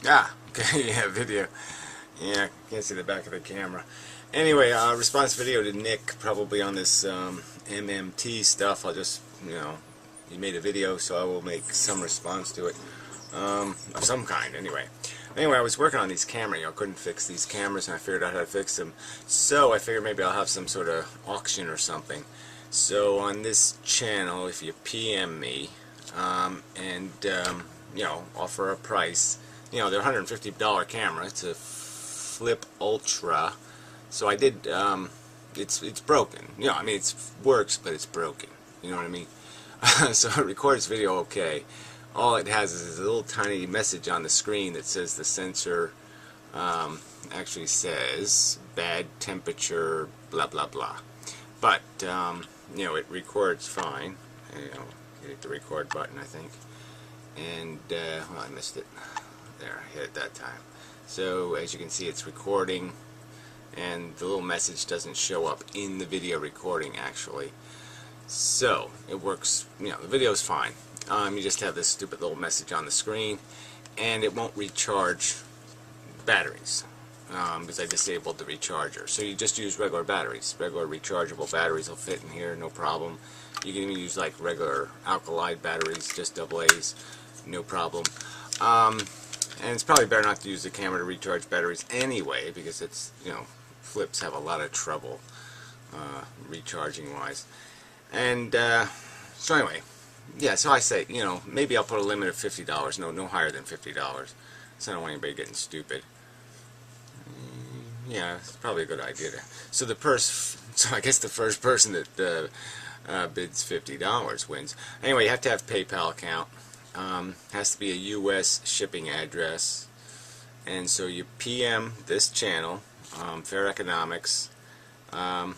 Ah, okay, yeah, video. Yeah, can't see the back of the camera. Anyway, response video to Nick, probably on this MMT stuff. I'll just, he made a video, so I will make some response to it, of some kind, anyway. Anyway, I was working on these cameras. I couldn't fix these cameras, and I figured out how to fix them. So I figured maybe I'll have some sort of auction or something. So on this channel, if you PM me, and offer a price, they're $150 camera. It's a Flip Ultra. So I did. It's broken. I mean, it works, but it's broken. You know what I mean? So it records video okay. All it has is a little tiny message on the screen that says the sensor actually says bad temperature, blah blah blah. But it records fine. You hit the record button, I think. And well, I missed it. There, I hit it that time. So as you can see, it's recording, and the little message doesn't show up in the video recording actually. So it works. The video's fine. You just have this stupid little message on the screen, and it won't recharge batteries because I disabled the recharger. So you just use regular batteries. Regular rechargeable batteries will fit in here, no problem. You can even use like regular alkali batteries, just AA's, no problem. And it's probably better not to use the camera to recharge batteries anyway, because it's, flips have a lot of trouble recharging wise. And so anyway, yeah, so I say, maybe I'll put a limit of $50, no higher than $50. So I don't want anybody getting stupid. Yeah, it's probably a good idea. So I guess the first person that bids $50 wins. Anyway, you have to have a PayPal account. Has to be a U.S. shipping address. And so you PM this channel, FairEconomics,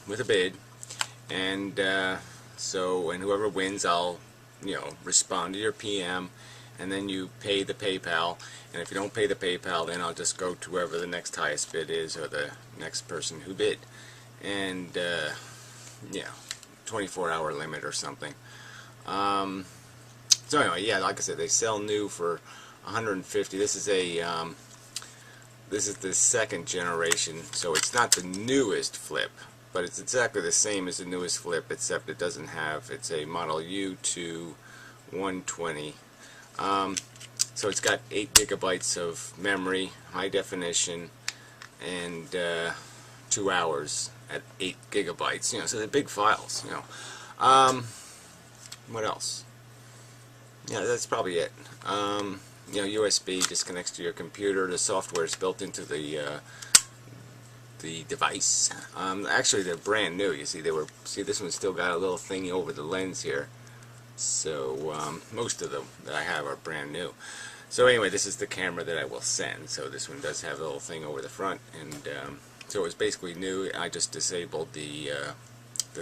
with a bid. And and whoever wins, I'll respond to your PM, and then you pay the PayPal. And if you don't pay the PayPal, then I'll just go to whoever the next highest bid is, or the next person who bid. And 24-hour limit or something. So anyway, yeah, like I said, they sell new for $150. This is the second generation, so it's not the newest flip, but it's exactly the same as the newest flip, except it doesn't have. It's a Model U to 120. So it's got 8 gigabytes of memory, high definition, and 2 hours at 8 gigabytes. So they're big files. What else? Yeah, that's probably it. USB just connects to your computer. The software is built into the device. Actually, they're brand new. You see, this one's still got a little thingy over the lens here. So most of them that I have are brand new. So anyway, this is the camera that I will send. So this one does have a little thing over the front, and so it was basically new. I just disabled the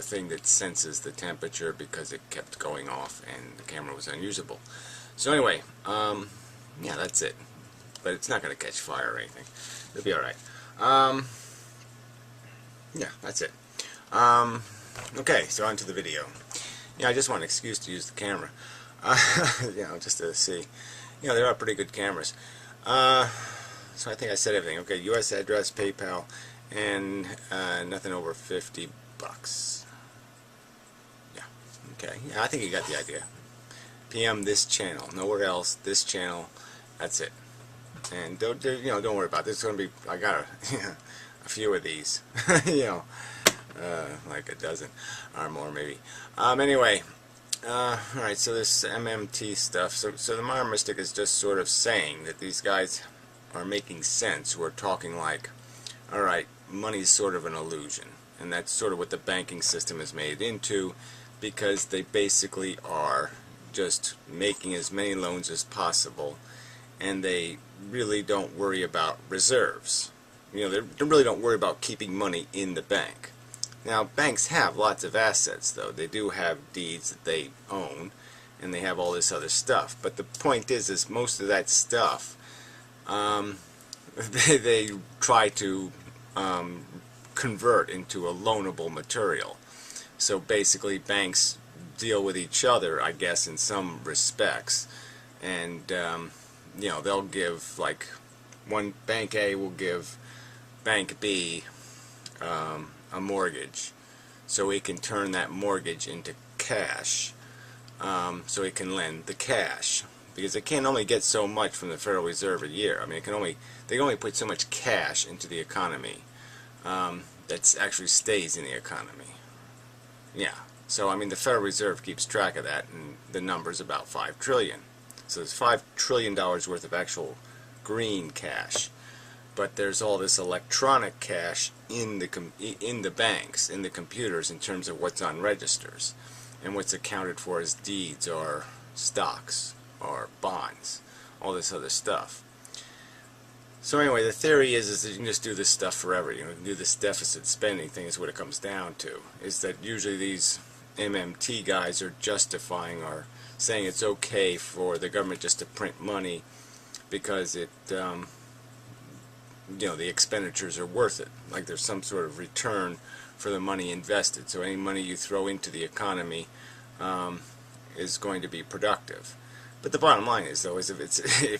thing that senses the temperature because it kept going off and the camera was unusable. So anyway, yeah, that's it. But it's not going to catch fire or anything. It'll be alright. Yeah, that's it. Okay, so on to the video. Yeah, I just want an excuse to use the camera. Just to see. They are pretty good cameras. So I think I said everything. Okay, U.S. address, PayPal, and nothing over $50. Yeah. Okay. Yeah, I think you got the idea. PM this channel, nowhere else. This channel. That's it. And don't worry about this. It's going to be. I got a few of these. Like a dozen or more maybe. Anyway. Alright, so this MMT stuff. So the Modern Mystic is just sort of saying that these guys are making sense. We're talking like, alright, money's sort of an illusion. And that's sort of what the banking system is made into, because they basically are just making as many loans as possible, and they really don't worry about reserves. They really don't worry about keeping money in the bank. Now, banks have lots of assets, though. They do have deeds that they own, and they have all this other stuff. But the point is most of that stuff, they try to convert into a loanable material. So basically, banks deal with each other, I guess, in some respects, and they'll give like one bank A will give bank B a mortgage, so it can turn that mortgage into cash, so it can lend the cash, because it can only get so much from the Federal Reserve a year. I mean, they can only put so much cash into the economy that actually stays in the economy. Yeah. So I mean, the Federal Reserve keeps track of that, and the number's about $5 trillion. So there's $5 trillion worth of actual green cash, but there's all this electronic cash in the banks, in the computers, in terms of what's on registers, and what's accounted for as deeds or stocks or bonds, all this other stuff. So anyway, the theory is that you can just do this stuff forever. You can do this deficit spending thing is what it comes down to. Is that usually these MMT guys are justifying or saying it's okay for the government just to print money because it, the expenditures are worth it. Like there's some sort of return for the money invested. So any money you throw into the economy is going to be productive. But the bottom line is, though, is if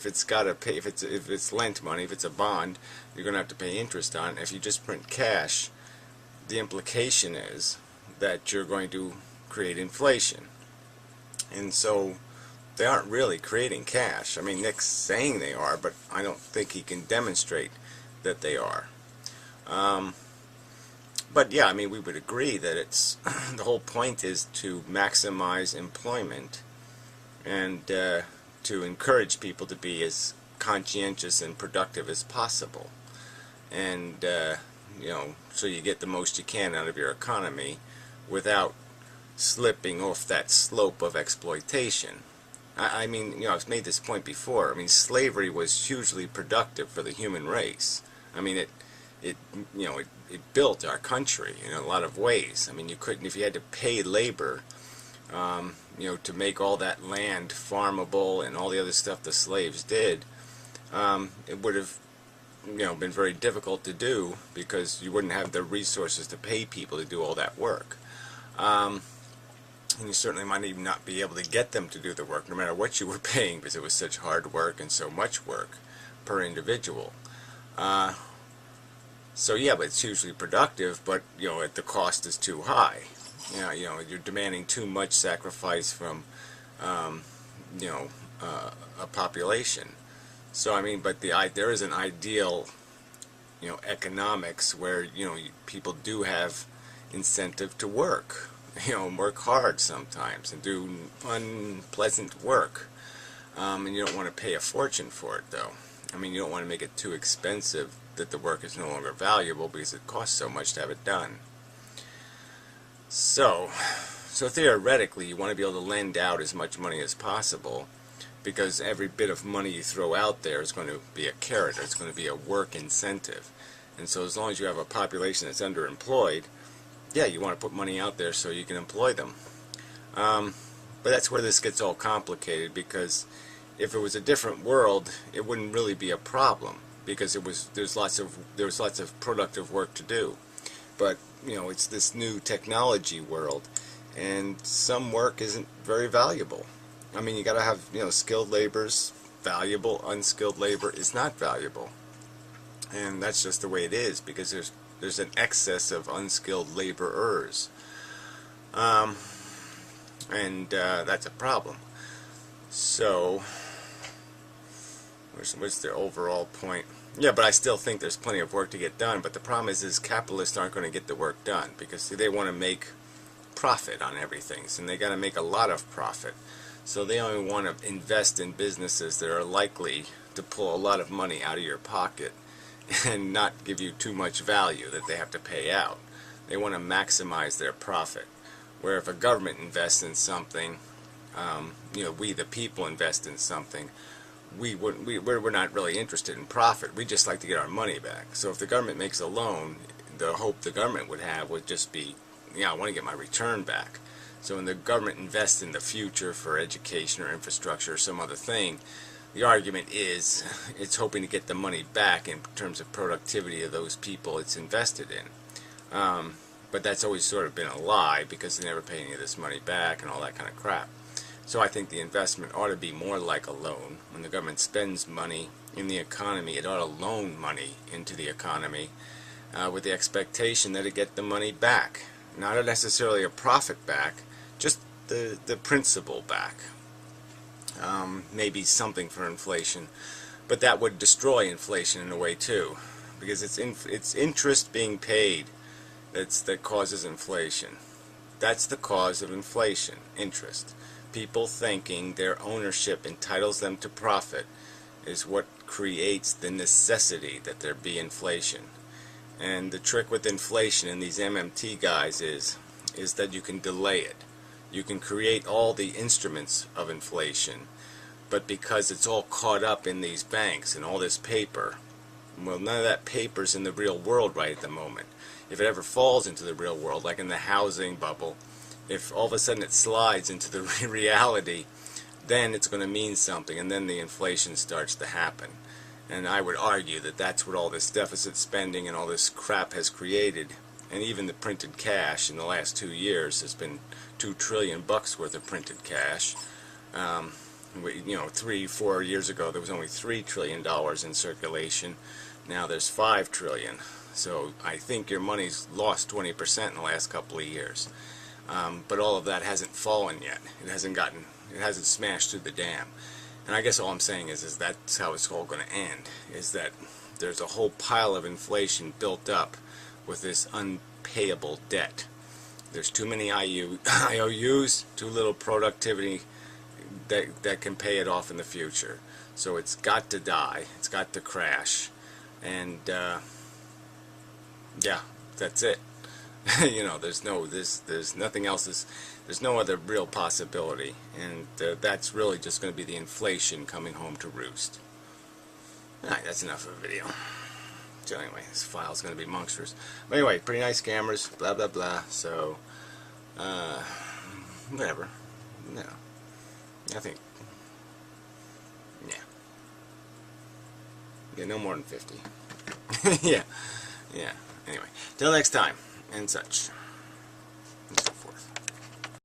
it's lent money, if it's a bond, you're going to have to pay interest on it. If you just print cash, the implication is that you're going to create inflation. And so they aren't really creating cash. I mean, Nick's saying they are, but I don't think he can demonstrate that they are. But yeah, I mean, we would agree that it's the whole point is to maximize employment and to encourage people to be as conscientious and productive as possible, and so you get the most you can out of your economy without slipping off that slope of exploitation. I mean, I've made this point before. I mean, slavery was hugely productive for the human race. I mean, it built our country in a lot of ways. I mean, you couldn't, if you had to pay labor, to make all that land farmable and all the other stuff the slaves did, it would have, been very difficult to do because you wouldn't have the resources to pay people to do all that work. And you certainly might even not be able to get them to do the work, no matter what you were paying, because it was such hard work and so much work per individual. So yeah, but it's hugely productive, but the cost is too high. You're demanding too much sacrifice from a population. So I mean, but there is an ideal economics where people do have incentive to work, work hard sometimes and do unpleasant work, and you don't want to pay a fortune for it, though. I mean, you don't want to make it too expensive that the work is no longer valuable because it costs so much to have it done. So theoretically, you want to be able to lend out as much money as possible, because every bit of money you throw out there is going to be a carrot, or it's going to be a work incentive. And so as long as you have a population that's underemployed, yeah, you want to put money out there so you can employ them. But that's where this gets all complicated, because if it was a different world, it wouldn't really be a problem, because there's lots of productive work to do. But it's this new technology world, and some work isn't very valuable. I mean, you got to have skilled labor's valuable, unskilled labor is not valuable, and that's just the way it is, because there's an excess of unskilled laborers, and that's a problem. So what's their overall point? Yeah, but I still think there's plenty of work to get done. But the problem is capitalists aren't going to get the work done, because see, they want to make profit on everything, and they got to make a lot of profit. So they only want to invest in businesses that are likely to pull a lot of money out of your pocket and not give you too much value that they have to pay out. They want to maximize their profit. Where if a government invests in something, we the people invest in something, we're not really interested in profit. We just like to get our money back. So if the government makes a loan, the hope the government would have would just be, I want to get my return back. So when the government invests in the future for education or infrastructure or some other thing, the argument is it's hoping to get the money back in terms of productivity of those people it's invested in. But that's always sort of been a lie, because they never pay any of this money back and all that kind of crap. So I think the investment ought to be more like a loan. When the government spends money in the economy, it ought to loan money into the economy with the expectation that it get the money back. Not necessarily a profit back, just the principal back. Maybe something for inflation, but that would destroy inflation in a way too, because it's interest being paid that causes inflation. That's the cause of inflation, interest. People thinking their ownership entitles them to profit is what creates the necessity that there be inflation. And the trick with inflation and these MMT guys is that you can delay it. You can create all the instruments of inflation, but because it's all caught up in these banks and all this paper, well, none of that paper's in the real world right at the moment. If it ever falls into the real world, like in the housing bubble, if all of a sudden it slides into the reality, then it's going to mean something, and then the inflation starts to happen. And I would argue that that's what all this deficit spending and all this crap has created. And even the printed cash in the last 2 years has been $2 trillion worth of printed cash. You know, 3-4 years ago there was only $3 trillion in circulation. Now there's $5 trillion. So I think your money's lost 20% in the last couple of years. But all of that hasn't fallen yet. It hasn't smashed through the dam. And I guess all I'm saying is that's how it's all going to end, is that there's a whole pile of inflation built up with this unpayable debt. There's too many IOUs, too little productivity that can pay it off in the future. So it's got to die. It's got to crash. And yeah, that's it. You know, there's nothing else. There's no other real possibility, and that's really just going to be the inflation coming home to roost. Alright, that's enough of a video. So anyway, this file's going to be monstrous. But anyway, pretty nice cameras, blah blah blah. So, whatever. No, I think, yeah, no more than 50. Yeah. Anyway, till next time, and such.